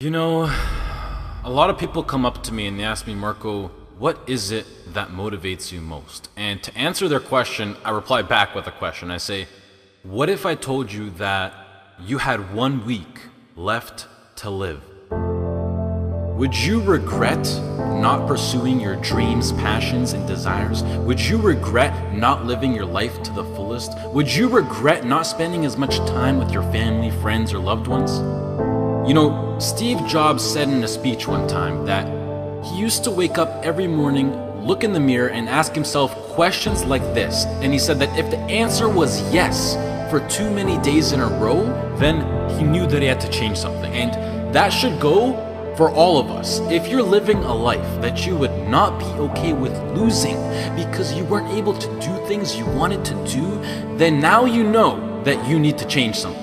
You know, a lot of people come up to me and they ask me, Marco, what is it that motivates you most? And to answer their question, I reply back with a question. I say, what if I told you that you had 1 week left to live? Would you regret not pursuing your dreams, passions, and desires? Would you regret not living your life to the fullest? Would you regret not spending as much time with your family, friends, or loved ones? You know, Steve Jobs said in a speech one time that he used to wake up every morning, look in the mirror, and ask himself questions like this. And he said that if the answer was yes for too many days in a row, then he knew that he had to change something. And that should go for all of us. If you're living a life that you would not be okay with losing because you weren't able to do things you wanted to do, then now you know that you need to change something.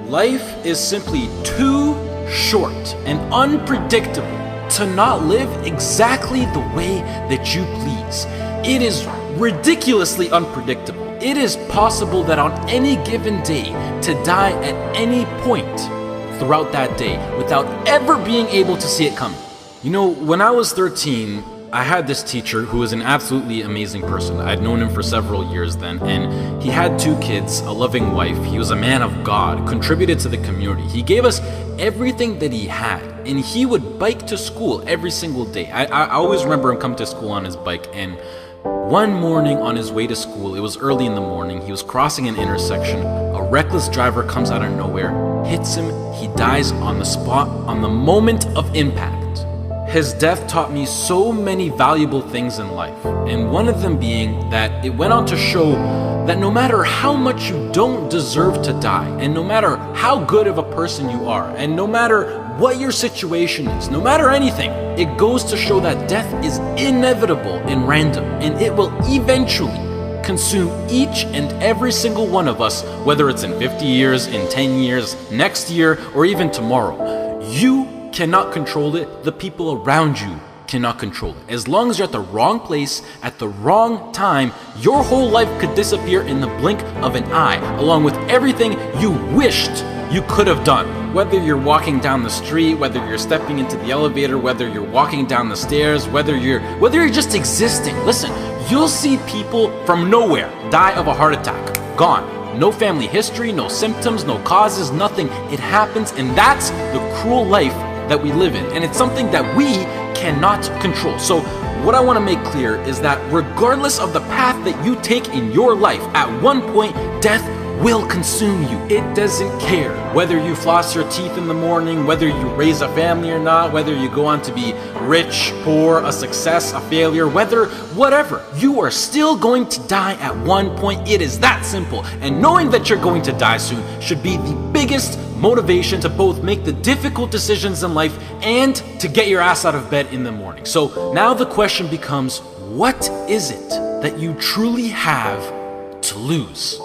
Life is simply too short and unpredictable to not live exactly the way that you please. It is ridiculously unpredictable. It is possible that on any given day to die at any point throughout that day without ever being able to see it coming. You know, when I was 13, I had this teacher who was an absolutely amazing person. I'd known him for several years then, and he had 2 kids, a loving wife. He was a man of God, contributed to the community. He gave us everything that he had, and he would bike to school every single day. I always remember him coming to school on his bike, and one morning on his way to school, it was early in the morning, he was crossing an intersection. A reckless driver comes out of nowhere, hits him, he dies on the spot, on the moment of impact. His death taught me so many valuable things in life, and one of them being that it went on to show that no matter how much you don't deserve to die, and no matter how good of a person you are, and no matter what your situation is, no matter anything, it goes to show that death is inevitable and random, and it will eventually consume each and every single one of us, whether it's in 50 years, in 10 years, next year, or even tomorrow. You cannot control it. The people around you cannot control it. As long as you're at the wrong place at the wrong time, your whole life could disappear in the blink of an eye, along with everything you wished you could have done. Whether you're walking down the street, whether you're stepping into the elevator, whether you're walking down the stairs, whether you're just existing. Listen, you'll see people from nowhere die of a heart attack. Gone. No family history, no symptoms, no causes, nothing. It happens, and that's the cruel life that we live in, and it's something that we cannot control. So what I want to make clear is that regardless of the path that you take in your life, at one point death will consume you. It doesn't care whether you floss your teeth in the morning, whether you raise a family or not, whether you go on to be rich, poor, a success, a failure, whatever, you are still going to die at one point. It is that simple, and knowing that you're going to die soon should be the biggest motivation to both make the difficult decisions in life and to get your ass out of bed in the morning. So now the question becomes, what is it that you truly have to lose?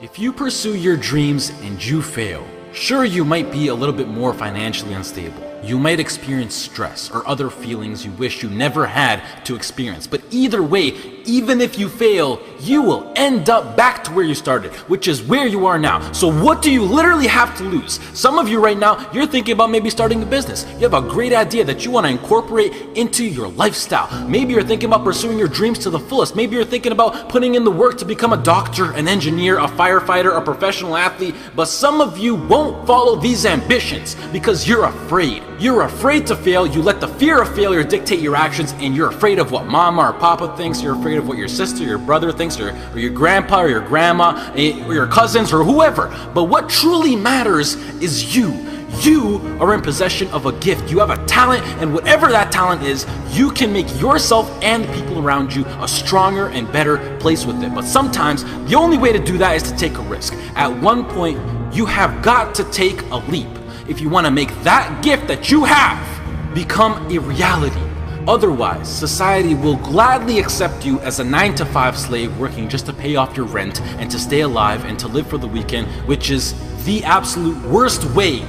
If you pursue your dreams and you fail, sure, you might be a little bit more financially unstable. You might experience stress or other feelings you wish you never had to experience. But either way, even if you fail, you will end up back to where you started, which is where you are now. So what do you literally have to lose? Some of you right now, you're thinking about maybe starting a business. You have a great idea that you want to incorporate into your lifestyle. Maybe you're thinking about pursuing your dreams to the fullest. Maybe you're thinking about putting in the work to become a doctor, an engineer, a firefighter, a professional athlete. But some of you won't follow these ambitions because you're afraid. You're afraid to fail. You let the fear of failure dictate your actions, and you're afraid of what mama or papa thinks. You're afraid of what your sister, your brother thinks, or your grandpa or your grandma, or your cousins, or whoever. But what truly matters is you. You are in possession of a gift. You have a talent, and whatever that talent is, you can make yourself and the people around you a stronger and better place with it. But sometimes the only way to do that is to take a risk. At one point, you have got to take a leap if you want to make that gift that you have become a reality. Otherwise, society will gladly accept you as a 9-to-5 slave working just to pay off your rent and to stay alive and to live for the weekend, which is the absolute worst way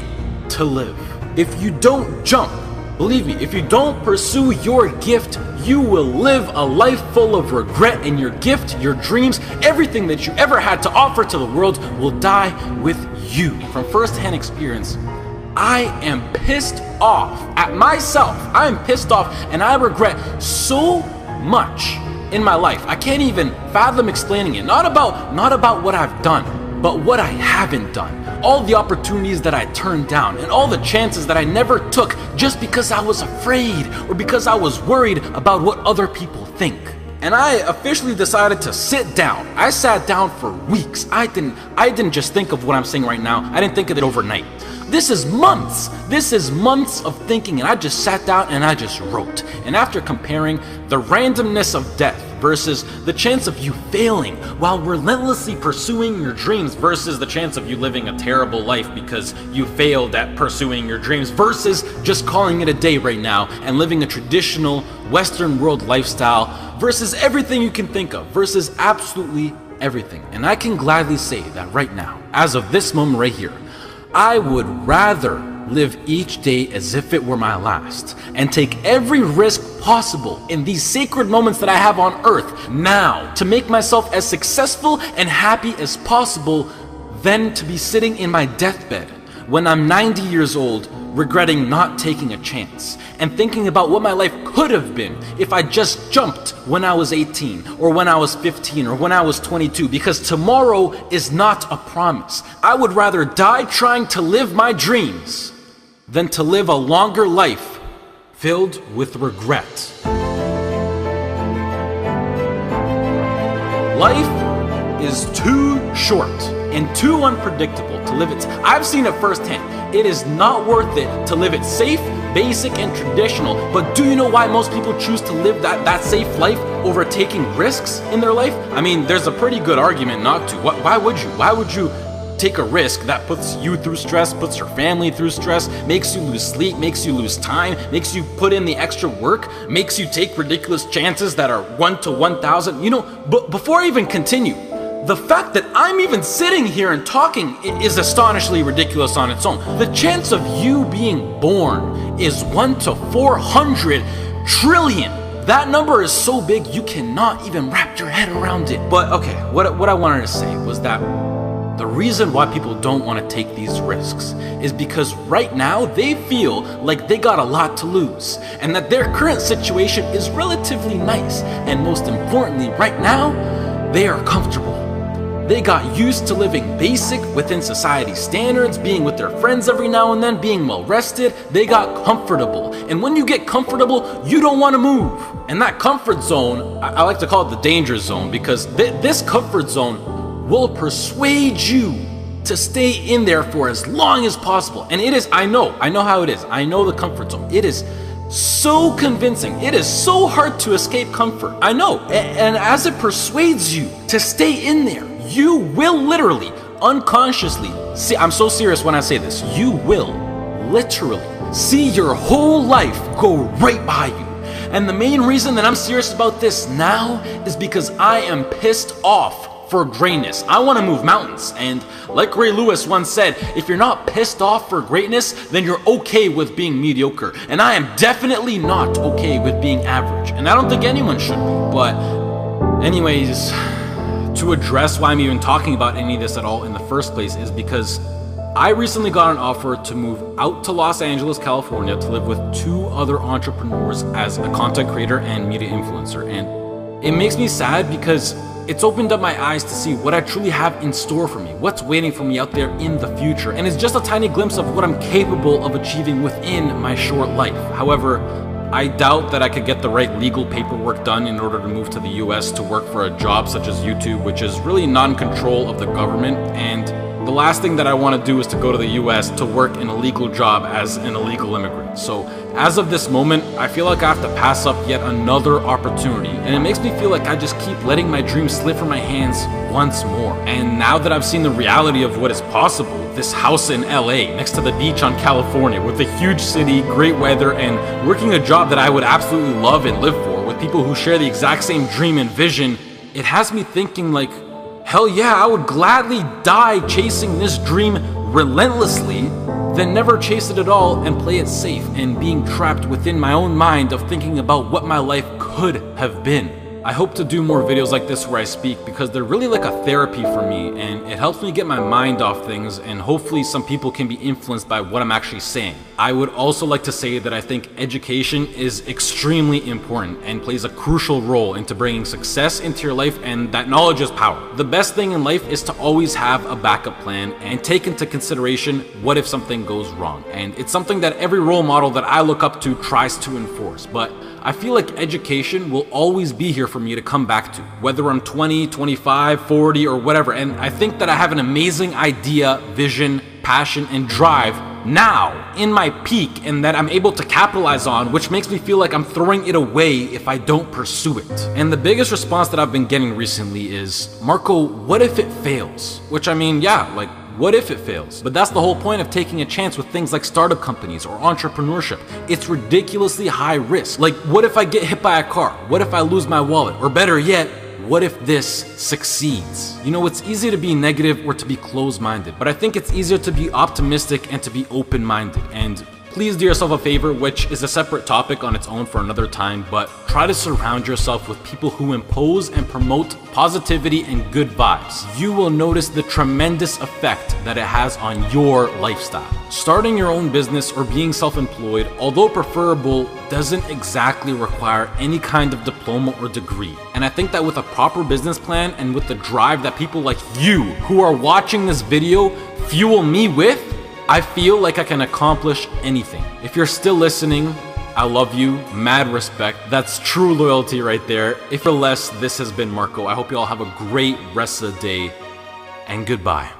to live. If you don't jump, believe me, if you don't pursue your gift, you will live a life full of regret, and your gift, your dreams, everything that you ever had to offer to the world will die with you. From first-hand experience, I am pissed off at myself. I am pissed off and I regret so much in my life. I can't even fathom explaining it. Not about what I've done, but what I haven't done. All the opportunities that I turned down and all the chances that I never took just because I was afraid or because I was worried about what other people think. And I officially decided to sit down. I sat down for weeks. I didn't just think of what I'm saying right now. I didn't think of it overnight. This is months. This is months of thinking, and I just sat down and I just wrote. And after comparing the randomness of death versus the chance of you failing while relentlessly pursuing your dreams versus the chance of you living a terrible life because you failed at pursuing your dreams versus just calling it a day right now and living a traditional Western world lifestyle versus everything you can think of versus absolutely everything. And I can gladly say that right now, as of this moment right here, I would rather live each day as if it were my last and take every risk possible in these sacred moments that I have on earth now to make myself as successful and happy as possible than to be sitting in my deathbed when I'm 90 years old regretting not taking a chance and thinking about what my life could have been if I just jumped when I was 18 or when I was 15 or when I was 22, because tomorrow is not a promise. I would rather die trying to live my dreams than to live a longer life filled with regret. Life is too short and too unpredictable to live it. I've seen it firsthand. It is not worth it to live it safe, basic, and traditional. But do you know why most people choose to live that safe life over taking risks in their life? I mean, there's a pretty good argument not to. Why would you? Why would you take a risk that puts you through stress, puts your family through stress, makes you lose sleep, makes you lose time, makes you put in the extra work, makes you take ridiculous chances that are 1 to 1,000? You know, but before I even continue, the fact that I'm even sitting here and talking is astonishingly ridiculous on its own. The chance of you being born is 1 to 400 trillion. That number is so big you cannot even wrap your head around it. But okay, what I wanted to say was that the reason why people don't want to take these risks is because right now they feel like they got a lot to lose and that their current situation is relatively nice, and most importantly, right now, they are comfortable. They got used to living basic within society standards, being with their friends every now and then, being well rested. They got comfortable. And when you get comfortable, you don't want to move. And that comfort zone, I like to call it the danger zone, because this comfort zone will persuade you to stay in there for as long as possible. And it is, I know how it is. I know the comfort zone. It is so convincing. It is so hard to escape comfort. I know. And as it persuades you to stay in there, you will literally, unconsciously, see, I'm so serious when I say this, you will literally see your whole life go right by you. And the main reason that I'm serious about this now is because I am pissed off for greatness. I want to move mountains. And like Ray Lewis once said, if you're not pissed off for greatness, then you're okay with being mediocre. And I am definitely not okay with being average. And I don't think anyone should be. But anyways, to address why I'm even talking about any of this at all in the first place is because I recently got an offer to move out to Los Angeles, California to live with 2 other entrepreneurs as a content creator and media influencer. And it makes me sad because it's opened up my eyes to see what I truly have in store for me, what's waiting for me out there in the future. And it's just a tiny glimpse of what I'm capable of achieving within my short life. However, I doubt that I could get the right legal paperwork done in order to move to the US to work for a job such as YouTube, which is really non-control of the government. And the last thing that I want to do is to go to the US to work in a legal job as an illegal immigrant. So as of this moment, I feel like I have to pass up yet another opportunity. And it makes me feel like I just keep letting my dreams slip from my hands once more. And now that I've seen the reality of what is possible, this house in LA next to the beach on California with a huge city, great weather, and working a job that I would absolutely love and live for with people who share the exact same dream and vision, it has me thinking like, hell yeah, I would gladly die chasing this dream relentlessly than never chase it at all and play it safe and being trapped within my own mind of thinking about what my life could have been. I hope to do more videos like this where I speak because they're really like a therapy for me, and it helps me get my mind off things, and hopefully some people can be influenced by what I'm actually saying. I would also like to say that I think education is extremely important and plays a crucial role into bringing success into your life, and that knowledge is power. The best thing in life is to always have a backup plan and take into consideration what if something goes wrong. And it's something that every role model that I look up to tries to enforce, but I feel like education will always be here for me to come back to, whether I'm 20, 25, 40, or whatever. And I think that I have an amazing idea, vision, passion, and drive now in my peak, and that I'm able to capitalize on, which makes me feel like I'm throwing it away if I don't pursue it. And the biggest response that I've been getting recently is, Marco, what if it fails? Which, I mean, yeah, like, what if it fails? But that's the whole point of taking a chance with things like startup companies or entrepreneurship. It's ridiculously high risk. Like, what if I get hit by a car? What if I lose my wallet? Or better yet, what if this succeeds? You know, it's easy to be negative or to be closed-minded, but I think it's easier to be optimistic and to be open-minded. And please do yourself a favor, which is a separate topic on its own for another time, but try to surround yourself with people who impose and promote positivity and good vibes. You will notice the tremendous effect that it has on your lifestyle. Starting your own business or being self-employed, although preferable, doesn't exactly require any kind of diploma or degree. And I think that with a proper business plan and with the drive that people like you who are watching this video fuel me with, I feel like I can accomplish anything. If you're still listening, I love you, mad respect. That's true loyalty right there. If you're less, this has been Marco. I hope you all have a great rest of the day, and goodbye.